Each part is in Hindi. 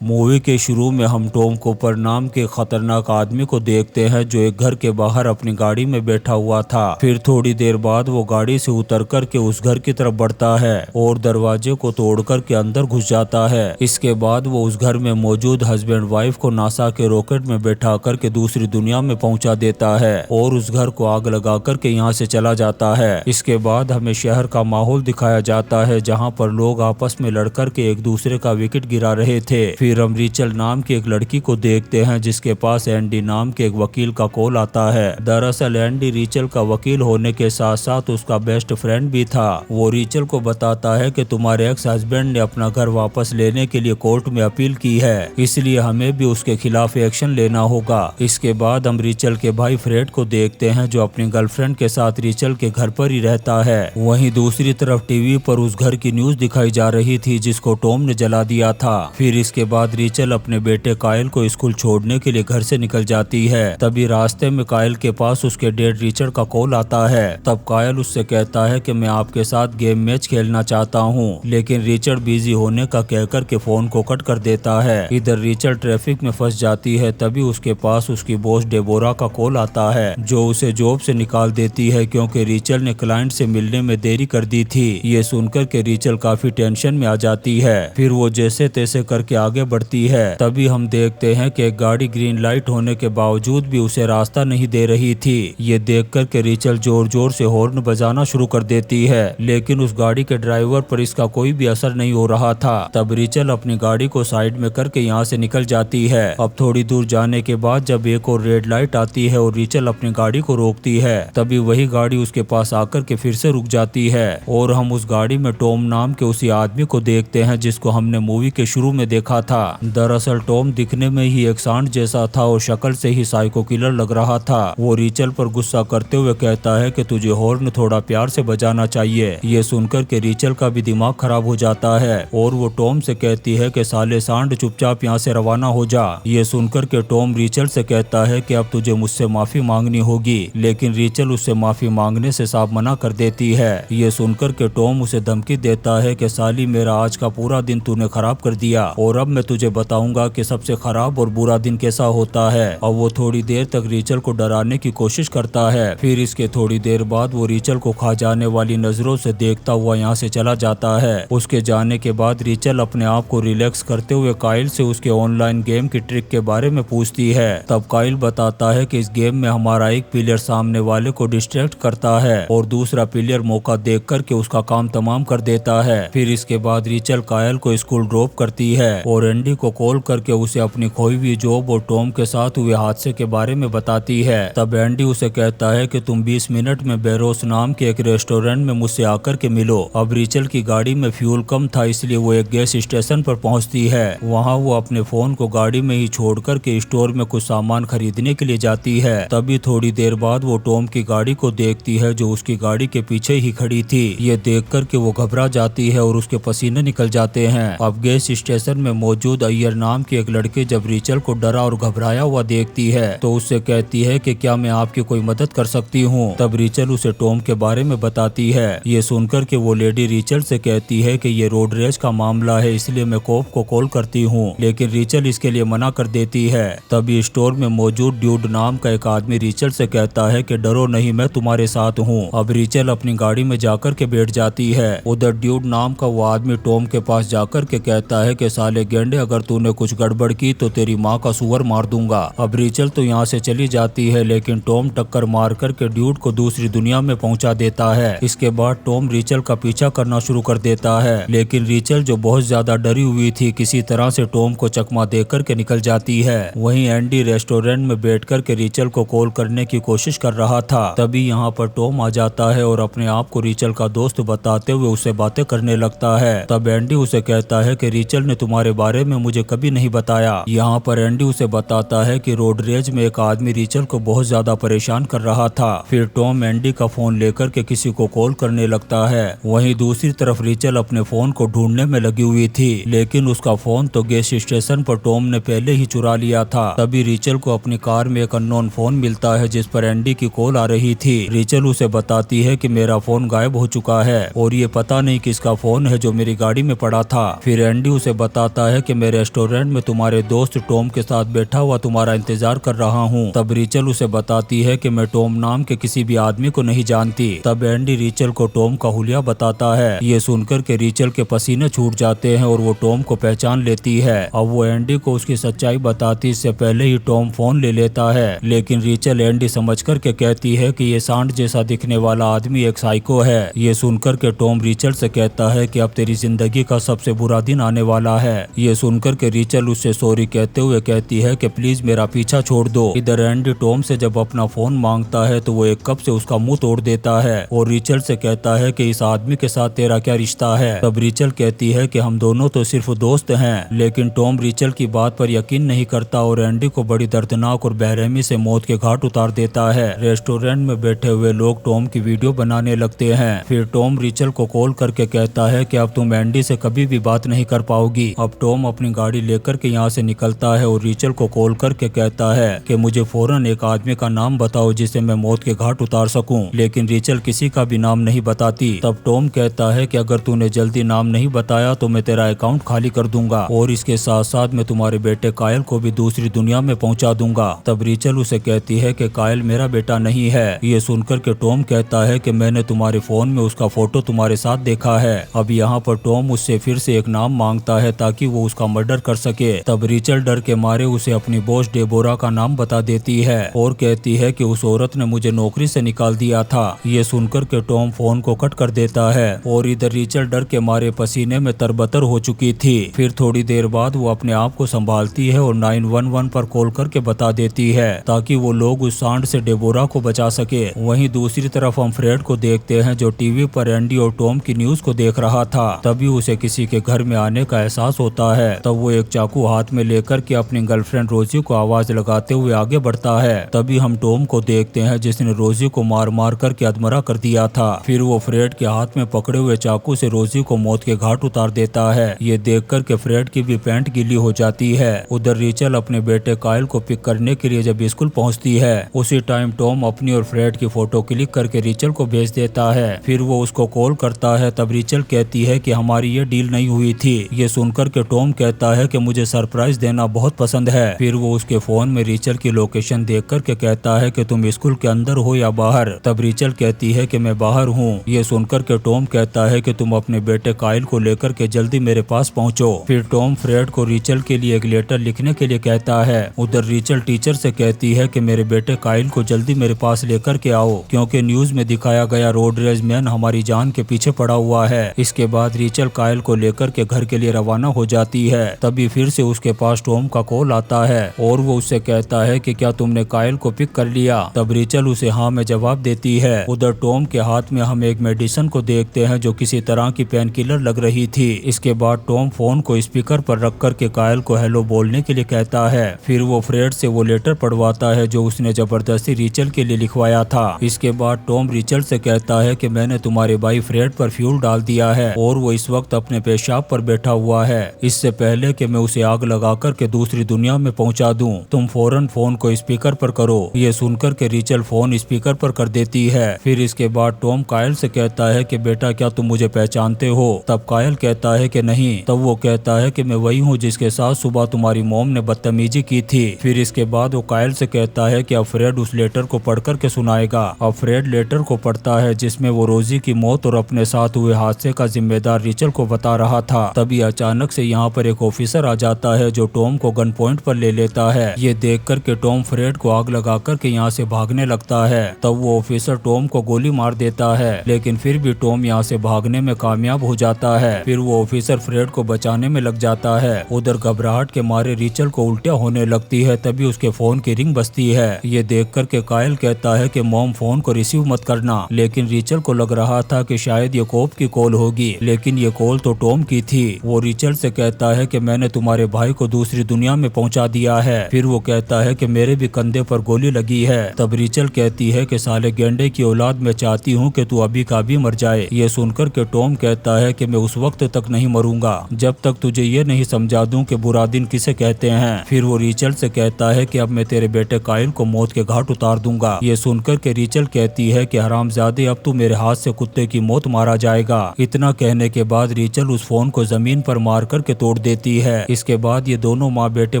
मूवी के शुरू में हम टॉम कूपर नाम के खतरनाक आदमी को देखते हैं जो एक घर के बाहर अपनी गाड़ी में बैठा हुआ था। फिर थोड़ी देर बाद वो गाड़ी से उतर कर के उस घर की तरफ बढ़ता है और दरवाजे को तोड़ कर के अंदर घुस जाता है। इसके बाद वो उस घर में मौजूद हस्बैंड वाइफ को नासा के रॉकेट में बैठा कर के दूसरी दुनिया में पहुंचा देता है और उस घर को आग लगा कर के यहाँ से चला जाता है। इसके बाद हमें शहर का माहौल दिखाया जाता है जहाँ पर लोग आपस में लड़कर के एक दूसरे का विकेट गिरा रहे थे। फिर हम रिचल नाम की एक लड़की को देखते हैं जिसके पास एंडी नाम के एक वकील का कॉल आता है। दरअसल एंडी रिचल का वकील होने के साथ साथ उसका बेस्ट फ्रेंड भी था। वो रिचल को बताता है कि तुम्हारे एक्स हस्बैंड ने अपना घर वापस लेने के लिए कोर्ट में अपील की है, इसलिए हमें भी उसके खिलाफ एक्शन लेना होगा। इसके बाद हम रिचल के भाई फ्रेड को देखते हैं जो अपनी गर्लफ्रेंड के साथ रिचल के घर पर ही रहता है। वहीं दूसरी तरफ टीवी पर उस घर की न्यूज दिखाई जा रही थी जिसको टॉम ने जला दिया था। फिर इसके बाद रिचल अपने बेटे कायल को स्कूल छोड़ने के लिए घर से निकल जाती है। तभी रास्ते में कायल के पास उसके डैड रिचर्ड का कॉल आता है। तब कायल उससे कहता है कि मैं आपके साथ गेम मैच खेलना चाहता हूँ, लेकिन रिचर्ड बिजी होने का कहकर के फोन को कट कर देता है। इधर रिचर्ड ट्रैफिक में फंस जाती है। तभी उसके पास उसकी बॉस डेबोरा का कॉल आता है जो उसे जॉब से निकाल देती है क्योंकि रिचर्ड ने क्लाइंट से मिलने में देरी कर दी थी। ये सुनकर के रिचर्ड काफी टेंशन में आ जाती है। फिर वो जैसे तैसे करके आगे बढ़ती है। तभी हम देखते हैं कि एक गाड़ी ग्रीन लाइट होने के बावजूद भी उसे रास्ता नहीं दे रही थी। ये देखकर के रिचल जोर जोर से हॉर्न बजाना शुरू कर देती है, लेकिन उस गाड़ी के ड्राइवर पर इसका कोई भी असर नहीं हो रहा था। तब रिचल अपनी गाड़ी को साइड में करके यहाँ से निकल जाती है। अब थोड़ी दूर जाने के बाद जब एक और रेड लाइट आती है और रिचल अपनी गाड़ी को रोकती है, तभी वही गाड़ी उसके पास आकर के फिर से रुक जाती है और हम उस गाड़ी में टॉम नाम के उसी आदमी को देखते हैं जिसको हमने मूवी के शुरू में देखा था। दरअसल टॉम दिखने में ही एक सांड जैसा था और शक्ल से ही साइको किलर लग रहा था। वो रिचल पर गुस्सा करते हुए कहता है कि तुझे हॉर्न थोड़ा प्यार से बजाना चाहिए। ये सुनकर के रिचल का भी दिमाग खराब हो जाता है और वो टॉम से कहती है कि साले सांड चुपचाप यहाँ से रवाना हो जा। ये सुनकर के टॉम रिचल से कहता है कि अब तुझे मुझसे माफी मांगनी होगी, लेकिन रिचल उससे माफी मांगने से साफ मना कर देती है। ये सुनकर के टॉम उसे धमकी देता है कि साली मेरा आज का पूरा दिन तूने खराब कर दिया और अब मैं तुझे बताऊंगा कि सबसे खराब और बुरा दिन कैसा होता है। और वो थोड़ी देर तक रिचल को डराने की कोशिश करता है। फिर इसके थोड़ी देर बाद वो रिचल को खा जाने वाली नजरों से देखता हुआ यहाँ से चला जाता है। उसके जाने के बाद रिचल अपने आप को रिलैक्स करते हुए काइल से उसके ऑनलाइन गेम की ट्रिक के बारे में पूछती है। तब काइल बताता है कि इस गेम में हमारा एक प्लेयर सामने वाले को डिस्ट्रैक्ट करता है और दूसरा प्लेयर मौका देख कर के उसका काम तमाम कर देता है। फिर इसके बाद रिचल कायल को स्कूल ड्रॉप करती है और एंडी को कॉल करके उसे अपनी खोई हुई जॉब और टॉम के साथ हुए हादसे के बारे में बताती है। तब एंडी उसे कहता है कि तुम 20 मिनट में बेरोस नाम के एक रेस्टोरेंट में मुझसे आकर के मिलो। अब रिचल की गाड़ी में फ्यूल कम था इसलिए वो एक गैस स्टेशन पर पहुंचती है। वहां वो अपने फोन को गाड़ी में ही छोड़कर के स्टोर में कुछ सामान खरीदने के लिए जाती है। तभी थोड़ी देर बाद वो टॉम की गाड़ी को देखती है जो उसकी गाड़ी के पीछे ही खड़ी थी। ये देख कर के वो घबरा जाती है और उसके पसीने निकल जाते हैं। अब गैस स्टेशन में मौजूद अय्यर नाम की एक लड़की जब रिचल को डरा और घबराया हुआ देखती है तो उससे कहती है कि क्या मैं आपकी कोई मदद कर सकती हूँ। तब रिचल उसे टॉम के बारे में बताती है। ये सुनकर के वो लेडी रिचल से कहती है कि ये रोड रेज का मामला है इसलिए मैं कोप को कॉल करती हूँ, लेकिन रिचल इसके लिए मना कर देती है। तभी स्टोर में मौजूद ड्यूड नाम का एक आदमी रिचल से कहता है कि डरो नहीं, मैं तुम्हारे साथ हूँ। अब रिचल अपनी गाड़ी में जाकर के बैठ जाती है। उधर ड्यूड नाम का वो आदमी टॉम के पास जाकर के कहता है कि साले गेंडे अगर तूने कुछ गड़बड़ की तो तेरी माँ का सुअर मार दूंगा। अब रिचल तो यहाँ से चली जाती है, लेकिन टॉम टक्कर मार कर के ड्यूड को दूसरी दुनिया में पहुँचा देता है। इसके बाद टॉम रिचल का पीछा करना शुरू कर देता है, लेकिन रिचल जो बहुत ज्यादा डरी हुई थी किसी तरह से टॉम को चकमा देकर के निकल जाती है। वहीं एंडी रेस्टोरेंट में बैठकर के रिचल को कॉल करने की कोशिश कर रहा था। तभी यहाँ पर टॉम आ जाता है और अपने आप को रिचल का दोस्त बताते हुए उससे बातें करने लगता है। तब एंडी उसे कहता है कि रिचल ने तुम्हारे बारे में मुझे कभी नहीं बताया। यहाँ पर एंडी उसे बताता है कि रोड रेज में एक आदमी रिचल को बहुत ज्यादा परेशान कर रहा था। फिर टॉम एंडी का फोन लेकर के किसी को कॉल करने लगता है। वहीं दूसरी तरफ रिचल अपने फोन को ढूंढने में लगी हुई थी, लेकिन उसका फोन तो गैस स्टेशन पर टॉम ने पहले ही चुरा लिया था। तभी रिचल को अपनी कार में एक अननोन फोन मिलता है जिस पर एंडी की कॉल आ रही थी। रिचल उसे बताती है कि मेरा फोन गायब हो चुका है और ये पता नहीं किसका फोन है जो मेरी गाड़ी में पड़ा था। फिर एंडी उसे बताता है कि मैं रेस्टोरेंट में तुम्हारे दोस्त टॉम के साथ बैठा हुआ तुम्हारा इंतजार कर रहा हूँ। तब रीचल उसे बताती है कि मैं टॉम नाम के किसी भी आदमी को नहीं जानती। तब एंडी रीचल को टॉम का हुलिया बताता है। ये सुनकर के रीचल के पसीने छूट जाते हैं और वो टॉम को पहचान लेती है। अब वो एंडी को उसकी सच्चाई बताती इससे पहले ही टॉम फोन ले लेता है, लेकिन रीचल एंडी समझ कर के कहती है कि ये सांड जैसा दिखने वाला आदमी एक साइको है। ये सुनकर के टॉम रीचल से कहता है कि अब तेरी जिंदगी का सबसे बुरा दिन आने वाला है। ये सुनकर के रीचल उससे सॉरी कहते हुए कहती है कि प्लीज मेरा पीछा छोड़ दो। इधर एंडी टॉम से जब अपना फोन मांगता है तो वो एक कप से उसका मुंह तोड़ देता है और रीचल से कहता है कि इस आदमी के साथ तेरा क्या रिश्ता है। तब रीचल कहती है कि हम दोनों तो सिर्फ दोस्त हैं, लेकिन टॉम रीचल की बात पर यकीन नहीं करता और एंडी को बड़ी दर्दनाक और बेरहमी से मौत के घाट उतार देता है। रेस्टोरेंट में बैठे हुए लोग टॉम की वीडियो बनाने लगते हैं। फिर टॉम रीचल को कॉल करके कहता है कि अब तुम एंडी से कभी भी बात नहीं कर पाओगी। अब टॉम अपनी गाड़ी लेकर के यहाँ से निकलता है और रीचल को कॉल करके कहता है कि मुझे फौरन एक आदमी का नाम बताओ जिसे मैं मौत के घाट उतार सकूं। लेकिन रीचल किसी का भी नाम नहीं बताती। तब टॉम कहता है कि अगर तूने जल्दी नाम नहीं बताया तो मैं तेरा अकाउंट खाली कर दूंगा और इसके साथ साथ मैं तुम्हारे बेटे कायल को भी दूसरी दुनिया में पहुंचा दूंगा। तब रीचल उसे कहती है कि कायल मेरा बेटा नहीं है। ये सुनकर के टॉम कहता है कि मैंने तुम्हारे फोन में उसका फोटो तुम्हारे साथ देखा है। अब यहाँ पर टॉम उससे फिर से एक नाम मांगता है ताकि वो उसका मर्डर कर सके। तब रीचल डर के मारे उसे अपनी बॉस डेबोरा का नाम बता देती है और कहती है कि उस औरत ने मुझे नौकरी से निकाल दिया था। ये सुनकर के टॉम फोन को कट कर देता है और इधर रीचल डर के मारे पसीने में तरबतर हो चुकी थी। फिर थोड़ी देर बाद वो अपने आप को संभालती है और 911 पर कॉल करके बता देती है ताकि वो लोग उस सांड से डेबोरा को बचा सके। वहीं दूसरी तरफ हम फ्रेड को देखते हैं जो टीवी पर एंडी और टॉम की न्यूज को देख रहा था। तभी उसे किसी के घर में आने का एहसास होता है। तब वो एक चाकू हाथ में लेकर के अपनी गर्लफ्रेंड रोजी को आवाज लगाते हुए आगे बढ़ता है। तभी हम टॉम को देखते हैं जिसने रोजी को मार मार कर के अधमरा कर दिया था। फिर वो फ्रेड के हाथ में पकड़े हुए चाकू से रोजी को मौत के घाट उतार देता है। ये देख कर के फ्रेड की भी पैंट गीली हो जाती है। उधर रीचल अपने बेटे कायल को पिक करने के लिए जब स्कूल पहुंचती है उसी टाइम टॉम अपनी और फ्रेड की फोटो क्लिक करके रीचल को भेज देता है। फिर वो उसको कॉल करता है। तब रीचल कहती है कि हमारी ये डील नहीं हुई थी। ये सुनकर के टॉम कहता है कि मुझे सरप्राइज देना बहुत पसंद है। फिर वो उसके फोन में रीचल की लोकेशन देख कर के कहता है कि तुम स्कूल के अंदर हो या बाहर। तब रीचल कहती है कि मैं बाहर हूँ। ये सुनकर के टॉम कहता है कि तुम अपने बेटे कायल को लेकर के जल्दी मेरे पास पहुँचो। फिर टॉम फ्रेड को रीचल के लिए एक लेटर लिखने के लिए कहता है। उधर रीचल टीचर से कहती है कि मेरे बेटे कायल को जल्दी मेरे पास लेकर के आओ क्योंकि न्यूज में दिखाया गया रोड रेज मैन हमारी जान के पीछे पड़ा हुआ है। इसके बाद रीचल कायल को लेकर के घर के लिए रवाना हो जाती है। तभी फिर से उसके पास टॉम का कॉल आता है और वो उससे कहता है कि क्या तुमने कायल को पिक कर लिया। तब रीचल उसे हाँ में जवाब देती है। उधर टॉम के हाथ में हम एक मेडिसिन को देखते हैं जो किसी तरह की पेन किलर लग रही थी। इसके बाद टॉम फोन को स्पीकर पर रख कर के कायल को हेलो बोलने के लिए कहता है। फिर वो फ्रेड से वो लेटर पढ़वाता है जो उसने जबरदस्ती रीचल के लिए लिखवाया था। इसके बाद टॉम रीचल से कहता है कि मैंने तुम्हारे भाई फ्रेड पर फ्यूल डाल दिया है और वो इस वक्त अपने पेशाब पर बैठा हुआ है। इससे पहले कि मैं उसे आग लगा कर के दूसरी दुनिया में पहुंचा दूं, तुम फौरन फोन को स्पीकर पर करो। ये सुनकर के रीचल फोन स्पीकर पर कर देती है। फिर इसके बाद टॉम कायल से कहता है कि बेटा क्या तुम मुझे पहचानते हो। तब कायल कहता है कि नहीं। तब वो कहता है कि मैं वही हूँ जिसके साथ सुबह तुम्हारी मॉम ने बदतमीजी की थी। फिर इसके बाद वो कायल से कहता है कि अब फ्रेड उस लेटर को पढ़ कर के सुनाएगा। अब फ्रेड लेटर को पढ़ता है जिसमें वो रोजी की मौत और अपने साथ हुए हादसे का जिम्मेदार रीचल को बता रहा था। तभी अचानक से यहाँ पर एक ऑफिसर आ जाता है जो टॉम को गन पॉइंट पर ले लेता है। ये देख कर के टॉम फ्रेड को आग लगा कर के यहाँ से भागने लगता है। तब वो ऑफिसर टॉम को गोली मार देता है, लेकिन फिर भी टॉम यहाँ से भागने में कामयाब हो जाता है। फिर वो ऑफिसर फ्रेड को बचाने में लग जाता है। उधर घबराहट के मारे रीचल को उल्टियाँ होने लगती है। तभी उसके फोन की रिंग बजती है। ये देख कर के कायल कहता है कि मॉम फोन को रिसीव मत करना, लेकिन रीचल को लग रहा था कि शायद ये कोप की कॉल होगी, लेकिन ये कॉल तो टॉम की थी। वो रीचल से कहता है कि मैंने तुम्हारे भाई को दूसरी दुनिया में पहुंचा दिया है। फिर वो कहता है कि मेरे भी कंधे पर गोली लगी है। तब रीचल कहती है कि साले गेंडे की औलाद मैं चाहती हूँ कि तू अभी का भी मर जाए। ये सुनकर के टॉम कहता है कि मैं उस वक्त तक नहीं मरूंगा जब तक तुझे ये नहीं समझा दूं कि बुरा दिन किसे कहते हैं। फिर वो रीचल से कहता है कि अब मैं तेरे बेटे कायल को मौत के घाट उतार दूंगा। ये सुनकर के रीचल कहती है कि हरामजादे अब तू मेरे हाथ से कुत्ते की मौत मारा जाएगा। इतना कहने के बाद रीचल उस फोन को जमीन पर मार कर के तोड़ देती है। इसके बाद ये दोनों माँ बेटे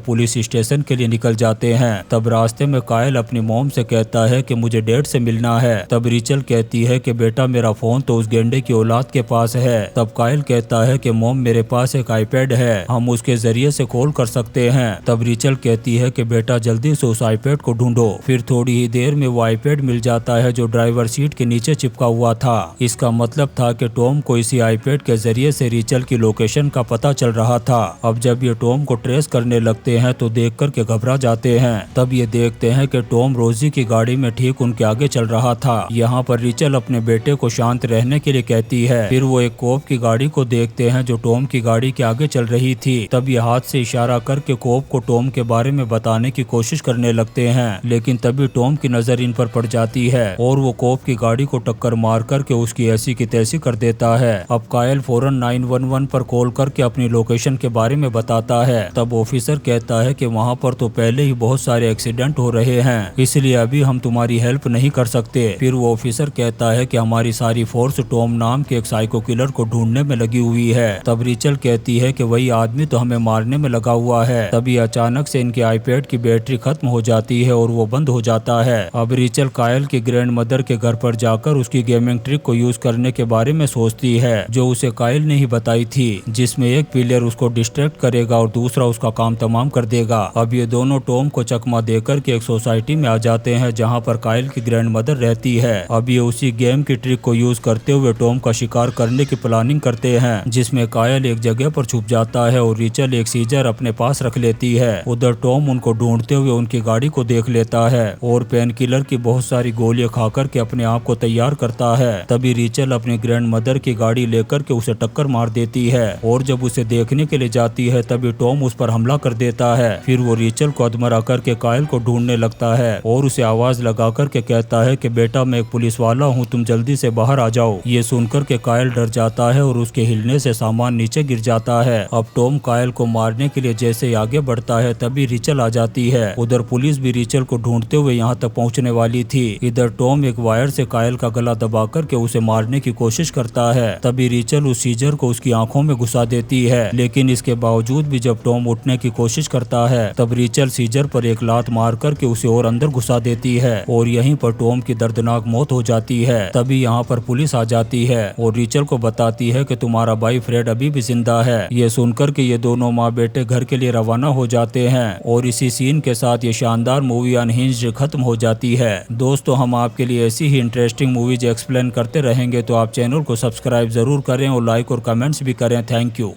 पुलिस स्टेशन के लिए निकल जाते हैं। तब रास्ते में कायल अपनी मॉम से कहता है कि मुझे डैड से मिलना है। तब रिचल कहती है कि बेटा मेरा फोन तो उस गेंडे की औलाद के पास है। तब कायल कहता है कि मॉम मेरे पास एक आईपैड है, हम उसके जरिए से कॉल कर सकते हैं। तब रिचल कहती है कि बेटा जल्दी से उस आईपैड को ढूंढो। फिर थोड़ी ही देर में वो आईपैड मिल जाता है जो ड्राइवर सीट के नीचे चिपका हुआ था। इसका मतलब था कि टॉम को इसी आईपैड के जरिए से रिचल की लोकेशन का पता चल रहा था। अब जब ये टॉम को ट्रेस करने लगते हैं तो देख कर के घबरा जाते हैं। तब ये देखते हैं कि टॉम रोजी की गाड़ी में ठीक उनके आगे चल रहा था। यहाँ पर रिचल अपने बेटे को शांत रहने के लिए कहती है। फिर वो एक कोप की गाड़ी को देखते हैं जो टॉम की गाड़ी के आगे चल रही थी। तब ये हाथ से इशारा करके कोप को टॉम के बारे में बताने की कोशिश करने लगते हैं, लेकिन तभी टॉम की नजर इन पर पड़ जाती है और वो कोप की गाड़ी को टक्कर मार करके उसकी ऐसी की तैसी कर देता है। अब कायल फौरन 911 पर कॉल करके अपनी लोकेशन के बारे में बताता है। तब ऑफिसर कहता है कि वहाँ पर तो पहले ही बहुत सारे एक्सीडेंट हो रहे हैं, इसलिए अभी हम तुम्हारी हेल्प नहीं कर सकते। फिर वो ऑफिसर कहता है कि हमारी सारी फोर्स टॉम नाम के एक साइको किलर को ढूंढने में लगी हुई है। तब रिचल कहती है कि वही आदमी तो हमें मारने में लगा हुआ है। तभी अचानक से इनके आईपैड की बैटरी खत्म हो जाती है और वो बंद हो जाता है। अब रिचल कायल की ग्रैंड मदर के घर पर जाकर उसकी गेमिंग ट्रिक को यूज करने के बारे में सोचती है जो उसे कायल ने ही बताई थी, जिसमें एक प्लेयर उसको डिस्ट्रैक्ट करेगा और दूसरा उसका काम तमाम कर देगा। अब ये दोनों टॉम को चकमा देकर के एक सोसाइटी में आ जाते हैं जहाँ पर कायल की ग्रैंड मदर रहती है। अब ये उसी गेम की ट्रिक को यूज करते हुए टॉम का शिकार करने की प्लानिंग करते हैं, जिसमें कायल एक जगह पर छुप जाता है और रिचल एक सीजर अपने पास रख लेती है। उधर टॉम उनको ढूंढते हुए उनकी गाड़ी को देख लेता है और पेन किलर की बहुत सारी गोलियां खाकर के अपने आप को तैयार करता है। तभी रिचल अपनी ग्रैंड मदर की गाड़ी लेकर के उसे टक्कर मार देती है और जब उसे देखने के लिए जाती है तभी टॉम उस पर हमला कर देता है। फिर वो रिचल को अधमरा करके कायल को ढूंढने लगता है और उसे आवाज लगा करके कहता है कि बेटा मैं एक पुलिस वाला हूँ, तुम जल्दी से बाहर आ जाओ। ये सुनकर के कायल डर जाता है और उसके हिलने से सामान नीचे गिर जाता है। अब टॉम कायल को मारने के लिए जैसे ही आगे बढ़ता है तभी रिचल आ जाती है। उधर पुलिस भी रिचल को ढूंढते हुए यहाँ तक पहुँचने वाली थी। इधर टॉम एक वायर से कायल का गला दबा करके उसे मारने की कोशिश करता है। तभी रिचल उस सीजर को उसकी आंखों में घुसा देती है, लेकिन इसके बावजूद भी जब टॉम उठने की कोशिश करता है तब रिचल सीजर पर एक लात मार करके उसे और अंदर घुसा देती है और यहीं पर टॉम की दर्दनाक मौत हो जाती है। तभी यहाँ पर पुलिस आ जाती है और रिचल को बताती है कि तुम्हारा भाई फ्रेड अभी भी जिंदा है। ये सुनकर के ये दोनों माँ बेटे घर के लिए रवाना हो जाते हैं और इसी सीन के साथ ये शानदार मूवी अनहिंज्ड खत्म हो जाती है। दोस्तों हम आपके लिए ऐसी ही इंटरेस्टिंग मूवीज एक्सप्लेन करते रहेंगे, तो आप चैनल को सब्सक्राइब जरूर करें और लाइक और कमेंट्स भी करें। Thank you.